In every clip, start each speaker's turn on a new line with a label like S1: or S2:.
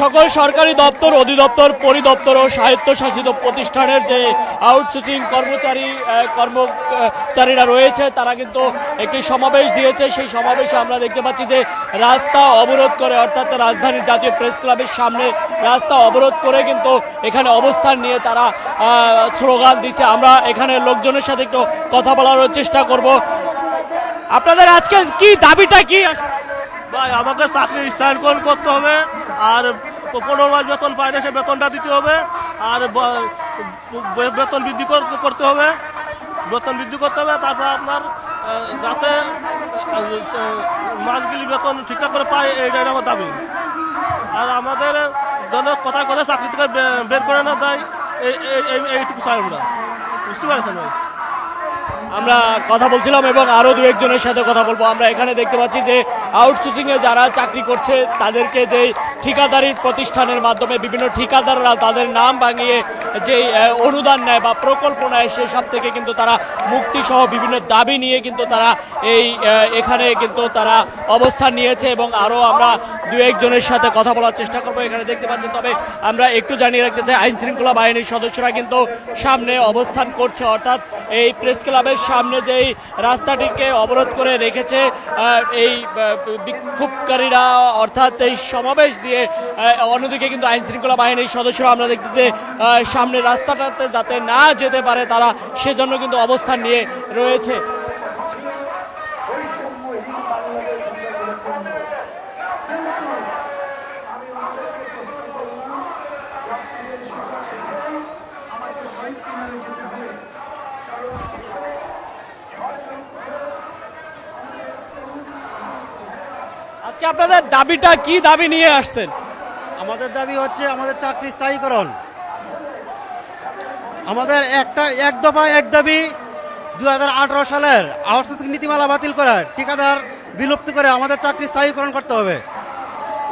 S1: সকল সরকারি দপ্তর, অধিদপ্তর, পরিদপ্তর ও স্বায়ত্তশাসিত প্রতিষ্ঠানের যে আউটসোর্সিং কর্মচারীরা রয়েছে তারা কিন্তু একটি সমাবেশ দিয়েছে। সেই সমাবেশে আমরা দেখতে পাচ্ছি যে রাস্তা অবরোধ করে, অর্থাৎ রাজধানীর জাতীয় প্রেস ক্লাবের সামনে রাস্তা অবরোধ করে কিন্তু এখানে অবস্থান নিয়ে তারা স্লোগান দিচ্ছে। আমরা এখানে লোকজনের সাথে একটু কথা বলার চেষ্টা করব। আপনাদের আজকে কি দাবিটা কি?
S2: ভাই, আমাকে চাকরি স্থায়ীকরণ করতে হবে, আর 15 মাস বেতন পায় না, সে বেতনটা দিতে হবে, আর বেতন বৃদ্ধি করতে হবে, তারপর আপনার যাতে মাসগুলি বেতন ঠিকঠাক করে পায়, এইটাই আমার দাবি। আর আমাদের যেন কথা কথা চাকরি থেকে বের করে না দেয়, এইটুকু চাই আমরা। বুঝতে পারছেন ভাই?
S1: আমরা কথা বলছিলাম এবং আরো দু একজনের সাথে কথা বলবো। আমরা এখানে দেখতে পাচ্ছি যে আউটসোর্সিং এ যারা চাকরি করছে তাদেরকে যে ঠিকাদারির প্রতিষ্ঠানের মাধ্যমে বিভিন্ন ঠিকাদাররা তাদের নাম ভাঙিয়ে যে অনুদান নেয় বা প্রকল্প নেয়, সেসব থেকে কিন্তু তারা মুক্তি সহ বিভিন্ন দাবি নিয়ে কিন্তু তারা এখানে কিন্তু তারা অবস্থান নিয়েছে। এবং আরো আমরা দু একজনের সাথে কথা বলার চেষ্টা করবো। এখানে দেখতে পাচ্ছেন, তবে আমরা একটু জানিয়ে রাখতে চাই আইন শৃঙ্খলা বাহিনীর সদস্যরা কিন্তু সামনে অবস্থান করছে, অর্থাৎ এই প্রেস ক্লাবের সামনে যেই রাস্তাটিকে অবরোধ করে রেখেছে এই বিক্ষোভকারীরা, অর্থাৎ এই সমাবেশ দিয়ে। অন্যদিকে কিন্তু আইন শৃঙ্খলা বাহিনীর সদস্যরা আমরা দেখতেছি সামনে রাস্তাটাতে যাতে না যেতে পারে তারা সেজন্য কিন্তু অবস্থান নিয়ে রয়েছে। আজকে আপনাদের দাবিটা কি? দাবি নিয়ে আসছেন?
S3: আমাদের দাবি হচ্ছে আমাদের চাকরি স্থায়ীকরণ। আমাদের এক দফা এক দাবি 2018 সালের আউটসোর্সিং নীতিমালা বাতিল করে ঠিকাদার বিলুপ্ত করে আমাদের চাকরি স্থায়ীকরণ করতে হবে।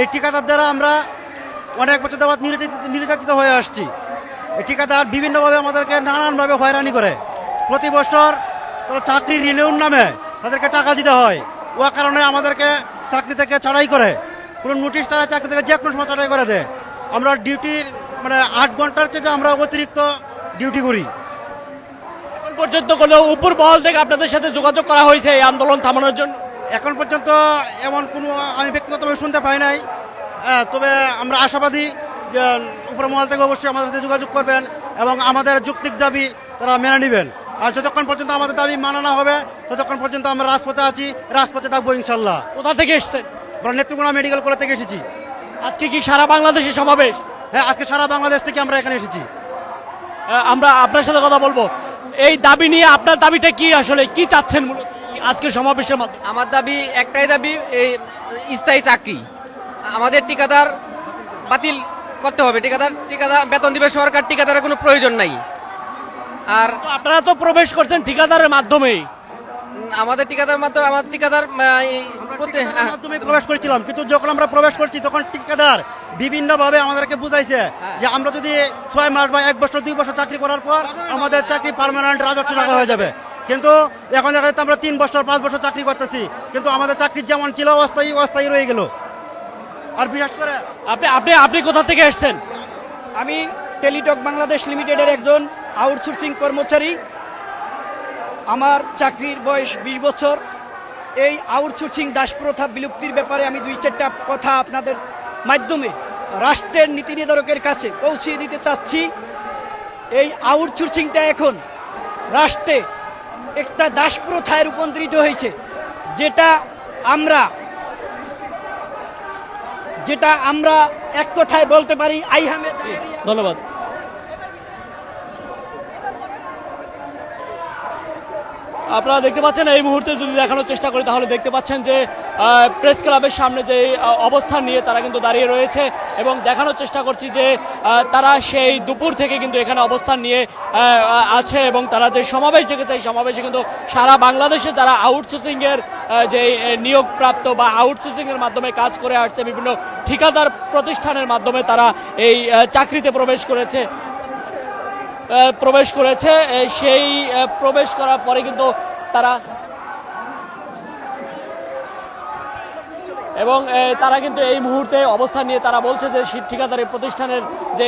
S3: এই ঠিকাদার দ্বারা আমরা অনেক বছর যাবৎ নির্যাতিত হয়ে আসছি। এই ঠিকাদার বিভিন্নভাবে আমাদেরকে নানানভাবে হয়রানি করে। প্রতি বছর তারা চাকরি রিনিউর নামে তাদেরকে টাকা দিতে হয়, ও কারণে আমাদেরকে চাকরি থেকে ছাড়াই করে, কোনো নোটিশ ছাড়া চাকরি থেকে যে কোনো সময় ছাড়াই করে দেয়। আমরা ডিউটির 8 ঘন্টার চেয়ে আমরা অতিরিক্ত ডিউটি করি।
S1: এখন পর্যন্ত কোনো উপর মহল থেকে আপনাদের সাথে যোগাযোগ করা হয়েছে এই আন্দোলন থামানোর জন্য?
S3: এখন পর্যন্ত এমন কোনো আমি ব্যক্তিগতভাবে শুনতে পাই নাই, তবে আমরা আশাবাদী যে উপর মহল থেকে অবশ্যই আমাদের সাথে যোগাযোগ করবেন এবং আমাদের যৌক্তিক দাবি তারা মেনে নেবেন। আর যতক্ষণ পর্যন্ত আমাদের দাবি মানা না হবে ততক্ষণ পর্যন্ত আমরা রাজপথে আছি, রাজপথে থাকবো ইনশাল্লাহ।
S1: কোথা থেকে এসেছেন?
S3: আমরা নেত্রকোনা মেডিকেল কলেজ থেকে এসেছি।
S1: আজকে কি সারা বাংলাদেশে সমাবেশ?
S3: হ্যাঁ, আজকে সারা বাংলাদেশ থেকে আমরা এখানে এসেছি।
S1: আমরা আপনার সাথে কথা বলবো। এই দাবি নিয়ে আপনার দাবিটা কি, আসলে কি চাচ্ছেন মূলত আজকে সমাবেশের মাধ্যমে?
S4: আমার দাবি একটাই দাবি, এই স্থায়ী চাকরি। আমাদের ঠিকাদার বাতিল করতে হবে। ঠিকাদার বেতন দিবে সরকার, ঠিকাদারের কোনো প্রয়োজন নাই। আর
S1: আপনারা তো প্রবেশ করছেন ঠিকাদারের মাধ্যমেই।
S4: আমাদের ঠিকাদার মাধ্যমে আমাদের ঠিকাদার
S3: মাধ্যমে প্রবেশ করেছিলাম, কিন্তু যখন আমরা প্রবেশ করছি তখন ঠিকাদার বিভিন্নভাবে আমাদেরকে বুঝাইছে যে আমরা যদি 6 মাস বা 1 বছর 2 বছর চাকরি করার পর আমাদের চাকরি পার্মানেন্ট রাজস্ব টাকা হয়ে যাবে। কিন্তু এখন দেখা যাচ্ছে আমরা 3 বছর 5 বছর চাকরি করতেছি, কিন্তু আমাদের চাকরি যেমন ছিল অস্থায়ী রয়ে গেল। আর বিশেষ করে
S1: আপনি কোথা থেকে এসেছেন?
S5: আমি টেলিটক বাংলাদেশ লিমিটেডের একজন আউটসোর্সিং কর্মচারী। আমার চাকরির বয়স 20 বছর। এই আউটসোর্সিং দাসপ্রথা বিলুপ্তির ব্যাপারে আমি 2-4টা কথা আপনাদের মাধ্যমে রাষ্ট্রের নীতি নির্ধারকের কাছে পৌঁছিয়ে দিতে চাচ্ছি। এই আউটসোর্সিংটা এখন রাষ্ট্রে একটা দাসপ্রথায় রূপান্তরিত হয়েছে, যেটা আমরা এক কথায় বলতে পারি আইহামে।
S1: ধন্যবাদ। আপনারা দেখতে পাচ্ছেন এই মুহূর্তে যদি দেখানোর চেষ্টা করি তাহলে দেখতে পাচ্ছেন যে প্রেস ক্লাবের সামনে যে অবস্থান নিয়ে তারা কিন্তু দাঁড়িয়ে রয়েছে এবং দেখানোর চেষ্টা করছি যে তারা সেই দুপুর থেকে কিন্তু এখানে অবস্থান নিয়ে আছে এবং তারা যে সমাবেশ ডেকেছে এই সমাবেশে কিন্তু সারা বাংলাদেশে যারা আউটসোর্সিংয়ের যে নিয়োগপ্রাপ্ত বা আউটসোর্সিংয়ের মাধ্যমে কাজ করে আসছে বিভিন্ন ঠিকাদার প্রতিষ্ঠানের মাধ্যমে তারা এই চাকরিতে প্রবেশ করেছে। সেই প্রবেশ করার পরে কিন্তু তারা এবং তারা কিন্তু এই মুহূর্তে অবস্থান নিয়ে তারা বলছে যে ঠিকাদারি প্রতিষ্ঠানের যে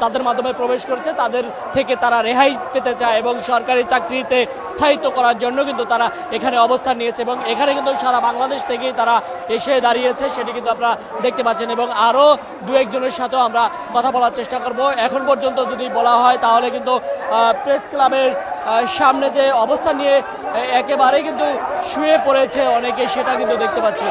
S1: যাদের মাধ্যমে প্রবেশ করেছে তাদের থেকে তারা রেহাই পেতে চায় এবং সরকারি চাকরিতে স্থায়িত্ব করার জন্য কিন্তু তারা এখানে অবস্থান নিয়েছে এবং এখানে কিন্তু সারা বাংলাদেশ থেকেই তারা এসে দাঁড়িয়েছে, সেটি কিন্তু আপনারা দেখতে পাচ্ছেন। এবং আরও দু একজনের সাথেও আমরা কথা বলার চেষ্টা করব। এখন পর্যন্ত যদি বলা হয় তাহলে কিন্তু প্রেস ক্লাবের সামনে যে অবস্থান নিয়ে একেবারেই কিন্তু শুয়ে পড়েছে অনেকে, সেটা কিন্তু দেখতে পাচ্ছি।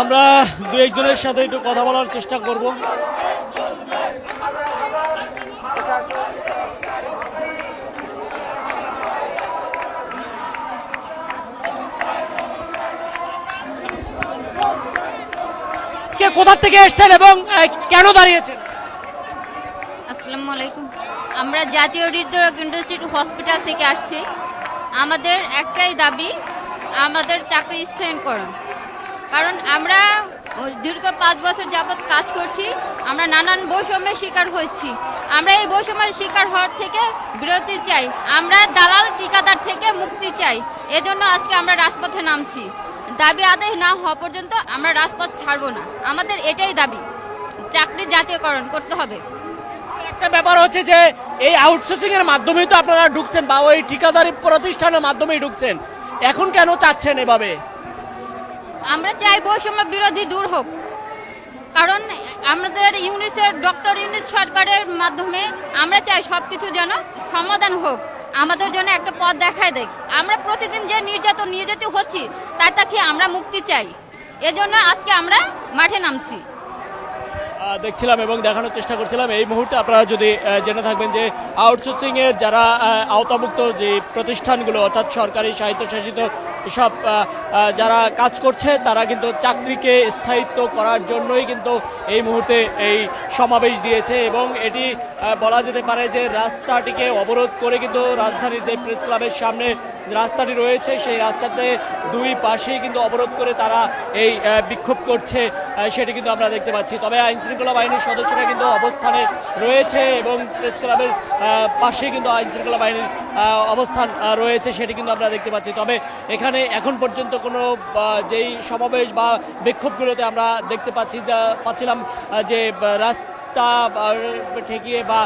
S1: আমরা দু একজনের সাথে একটু কথা বলার চেষ্টা করব। কে কোথা থেকে এসেছেন এবং কেন দাঁড়িয়েছেন?
S6: আসসালামু আলাইকুম। আমরা জাতীয় হৃদরোগ ইনস্টিটিউট হসপিটাল থেকে আসছি। আমাদের একটাই দাবি, আমাদের চাকরি স্থায়ীকরণ। কারণ আমরা দীর্ঘ 5 বছর যাবৎ কাজ করছি, আমরা নানান বৈষম্যের শিকার হচ্ছি। আমরা এই বৈষম্যের শিকার হওয়ার থেকে বিরতি চাই, আমরা দালাল ঠিকাদার থেকে মুক্তি চাই। এজন্য আজকে আমরা রাজপথে নামছি। দাবি আদায় না হওয়া পর্যন্ত আমরা রাজপথ ছাড়বো না। আমাদের এটাই দাবি, চাকরি জাতীয়করণ করতে হবে।
S1: একটা ব্যাপার হচ্ছে যে এই আউটসোর্সিং এর মাধ্যমেই তো আপনারা ঢুকছেন বা ওই ঠিকাদারি প্রতিষ্ঠানের মাধ্যমেই ঢুকছেন, এখন কেন চাচ্ছেন এভাবে?
S6: আমরা চাই বৈষম্য বিরোধী দূর হোক। কারণ আমাদের ডক্টর ইউনিস সরকারের মাধ্যমে আমরা চাই সবকিছু যেন সমাধান হোক, আমাদের জন্য একটা পথ দেখায় দেয়। আমরা প্রতিদিন যে নির্যাতিত হচ্ছি তার থেকে আমরা মুক্তি চাই। এজন্য আজকে আমরা মাঠে নামছি।
S1: দেখছিলাম এবং দেখানোর চেষ্টা করছিলাম এই মুহূর্তে আপনারা যদি জেনে থাকবেন যে আউটসোর্সিং এর যারা আওতামুক্ত যে প্রতিষ্ঠানগুলো অর্থাৎ সরকারি স্বায়ত্তশাসিত এসব যারা কাজ করছে তারা কিন্তু চাকরিকে স্থায়িত্ব করার জন্যই কিন্তু এই মুহূর্তে এই সমাবেশ দিয়েছে এবং এটি বলা যেতে পারে যে রাস্তাটিকে অবরোধ করে কিন্তু রাজধানীর যে প্রেস ক্লাবের সামনে রাস্তাটি রয়েছে সেই রাস্তাতে দুই পাশেই কিন্তু অবরোধ করে তারা এই বিক্ষোভ করছে, সেটি কিন্তু আমরা দেখতে পাচ্ছি। তবে আইন শৃঙ্খলা বাহিনীর সদস্যরা কিন্তু অবস্থানে রয়েছে এবং প্রেস ক্লাবের পাশে কিন্তু আইন শৃঙ্খলা বাহিনীর অবস্থান রয়েছে, সেটি কিন্তু আমরা দেখতে পাচ্ছি। তবে এখানে এখন পর্যন্ত কোনো যেই সমাবেশ বা বিক্ষোভগুলোতে আমরা দেখতে পাচ্ছিলাম যে রাস্তা ঠেকিয়ে বা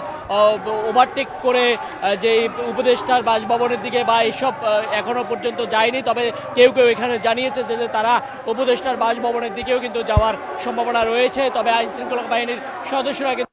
S1: ওভারটেক করে যে উপদেষ্টার বাসভবনের দিকে বা এইসব এখনো পর্যন্ত যায়নি। তবে কেউ কেউ এখানে জানিয়েছে যে তারা উপদেষ্টার বাসভবনের দিকেও কিন্তু যাওয়ার সম্ভাবনা রয়েছে। তবে আইন শৃঙ্খলা বাহিনীর সদস্যরা কিন্তু